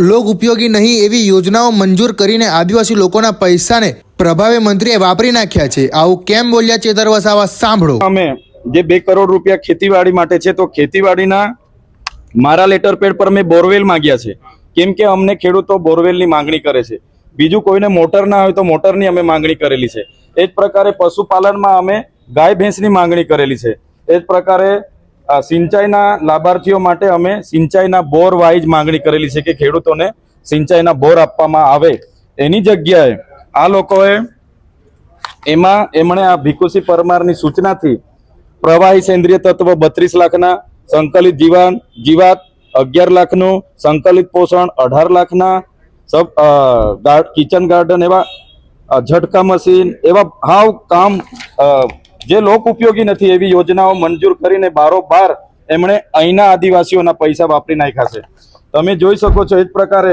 લોક ઉપયોગી નહીં એવી યોજનાઓ મંજૂર કરીને આદિવાસી લોકોના પૈસાને પ્રભાવી મંત્રીએ વાપરી નાખ્યા છે। આવું કેમ બોલ્યા ચેતર વસાવા, સાંભળો। અમે જે 2 કરોડ રૂપિયા ખેતીવાડી માટે છે, તો ખેતીવાડીના મારા લેટર પેડ પર મેં બોરવેલ માંગ્યા છે, કેમ કે અમને ખેડૂતો બોરવેલની માંગણી કરે છે। બીજું કોઈને મોટર ના હોય તો મોટરની અમે માંગણી કરેલી છે। એ જ પ્રકારે પશુપાલનમાં અમે ગાય ભેંસની માંગણી કરેલી છે। એ જ પ્રકારે સિંચાઈના લાભાર્થીઓ માટે અમે સિંચાઈના બોર વાઇઝ માંગણી કરેલી છે કે ખેડૂતોને સિંચાઈના બોર આપવામાં આવે। એની જગ્યાએ આ લોકોએ એમણે આ ભીખુસિંહ પરમારની સૂચનાથી પ્રવાહી સેન્દ્રિય તત્વ 32 લાખના, સંકલિત જીવાત 11 લાખનું, સંકલિત પોષણ 18 લાખના, કિચન ગાર્ડન એવા ઝટકા મશીન એવા હાવ કામ જે લોક ઉપયોગી નથી એવી યોજનાઓ મંજૂર કરીને બારોબાર એમણે અહીંના આદિવાસીઓના પૈસા વાપરી નાખ્યા છે। તમે જોઈ શકો છો। એ જ પ્રકારે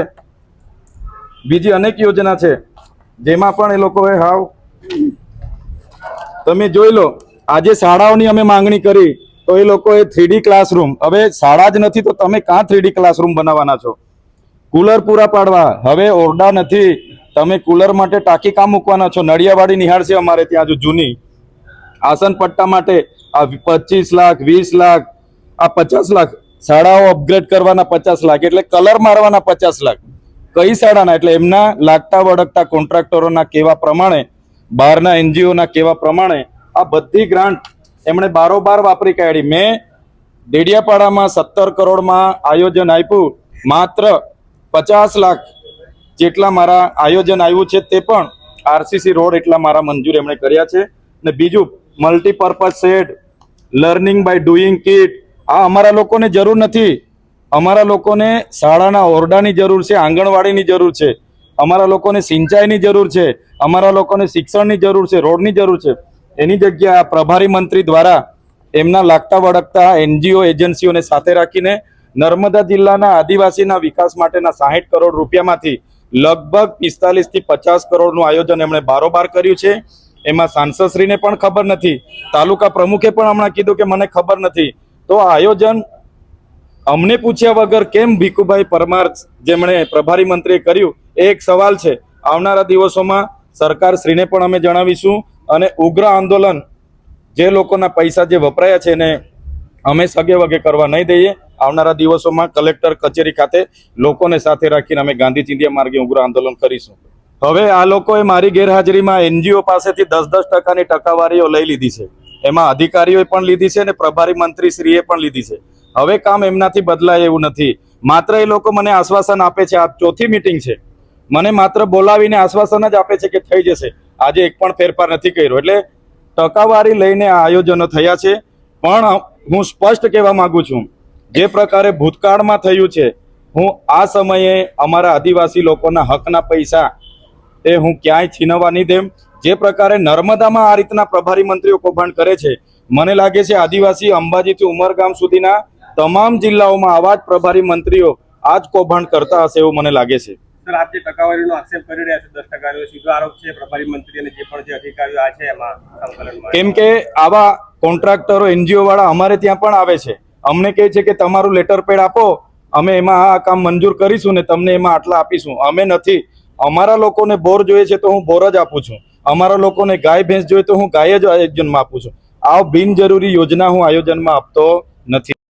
બીજી અનેક યોજના છે જેમાં પણ એ લોકોએ હાવ તમે જોઈ લો। આજે શાળાઓની અમે માંગણી કરી તો એ લોકોએ 3D ક્લાસરૂમ, હવે શાળા જ નથી તો તમે ક્યાં 3D ક્લાસરૂમ બનાવવાના છો? કુલર પૂરા પાડવા, હવે ઓરડા નથી, તમે કુલર માટે ટાંકી કામ મૂકવાના છો? નળિયાવાડી નિહાળ છે અમારે ત્યાં જો જૂની, આસન પટ્ટા માટે આ 25 લાખ 20 લાખ આ 50 લાખ, શાળાઓ અપગ્રેડ કરવાના 50 લાખ, એટલે કલર મારવાના 50 લાખ કઈ શાળાના? એટલે એમના લાગતા વળગતા કોન્ટ્રાક્ટરોના કહેવા પ્રમાણે, બહારના NGOના કહેવા પ્રમાણે આ બધી ગ્રાન્ટ એમણે બારોબાર વાપરી કાઢી। મેં ડેડિયાપાડામાં 17 કરોડમાં આયોજન આપ્યું, માત્ર 50 લાખ જેટલા મારા આયોજન આવ્યું છે, તે પણ RCC રોડ એટલા મારા મંજૂર એમણે કર્યા છે। ને બીજું multipurpose shed, learning by doing kit, આ અમારા લોકોને જરૂર નથી। અમારા લોકોને શાળાના ઓરડાની જરૂર છે, આંગણવાડીની જરૂર છે, અમારા લોકોને સિંચાઈની જરૂર છે, અમારા લોકોને શિક્ષણની જરૂર છે, રોડની જરૂર છે। એની જગ્યાએ આ પ્રભારી મંત્રી દ્વારા એમના લાગતા વળગતા NGO એજન્સીઓને સાથે રાખીને નર્મદા જિલ્લાના આદિવાસીના વિકાસ માટેના 60 કરોડ રૂપિયામાંથી લગભગ 45 થી 50 કરોડનું આયોજન એમણે બારોબાર કર્યું છે। એમાં સાંસદશ્રીને પણ ખબર નથી, તાલુકા પ્રમુખે પણ હમણાં કીધું કે મને ખબર નથી। તો આ આયોજન અમને પૂછ્યા વગર કેમ ભીખુભાઈ પરમાર જેમણે પ્રભારી મંત્રીએ કર્યું, એ એક સવાલ છે। આવનારા દિવસોમાં સરકારશ્રીને પણ અમે જણાવીશું અને ઉગ્ર આંદોલન જે લોકોના પૈસા જે વપરાયા છે એને અમે સગે વગે કરવા નહીં દઈએ। આવનારા દિવસોમાં કલેક્ટર કચેરી ખાતે લોકોને સાથે રાખીને અમે ગાંધી ચિંધ્યા માર્ગે ઉગ્ર આંદોલન કરીશું। હવે આ લોકોએ મારી ગેરહાજરીમાં NGO પાસેથી 10-10% ટકાવારીઓ લઈ લીધી છે, એમાં અધિકારીઓએ પણ લીધી છે અને પ્રભારી મંત્રીશ્રીએ પણ લીધી છે। હવે કામ એમનાથી બદલાય એવું નથી। માત્ર એ લોકો મને આશ્વાસન આપે છે, આ 4થી મીટિંગ છે, મને માત્ર બોલાવીને આશ્વાસન જ આપે છે કે થઈ જશે, આજે એક પણ ફેરફાર નથી કર્યો। એટલે ટકાવારી લઈને આ આયોજનો થયા છે, પણ હું સ્પષ્ટ કહેવા માંગુ છું, જે પ્રકારે ભૂતકાળમાં થયું છે, હું આ સમયે અમારા આદિવાસી લોકોના હકના પૈસા એ હું ક્યાંય છીનવવા નહીં દેમ। જે પ્રકારે નર્મદામાં આ રીતના પ્રભારી મંત્રીઓ કૌભાંડ કરે છે, મને લાગે છે આદિવાસી અંબાજીથી ઉમરગામ સુધીના તમામ જિલ્લાઓમાં આવા જ પ્રભારી મંત્રીઓ આ જ કૌભાંડ કરતા હશે એવું મને લાગે છે। સર, આપ જે ટકાવારીનો આક્ષેપ કરી રહ્યા છો, 10% સીધો આરોપ છે પ્રભારી મંત્રી અને જે પણ જે અધિકારીઓ આ છે એમાં સંકલનમાં, કેમ કે આવા કોન્ટ્રાક્ટરો NGO વાળા અમારે ત્યાં પણ આવે છે, અમને કહે છે કે તમારું લેટર પેડ આપો, અમે એમાં આ કામ મંજૂર કરીશું ને તમને એમાં આટલા આપીશું। અમે નથી, અમારા લોકોને બોર જોઈએ છે તો હું બોર જ આપું છું, અમારા લોકોને ગાય ભેંસ જોઈએ તો હું ગાય જ આયોજનમાં આપું છું। આ બિનજરૂરી યોજના હું આયોજનમાં આપતો નથી।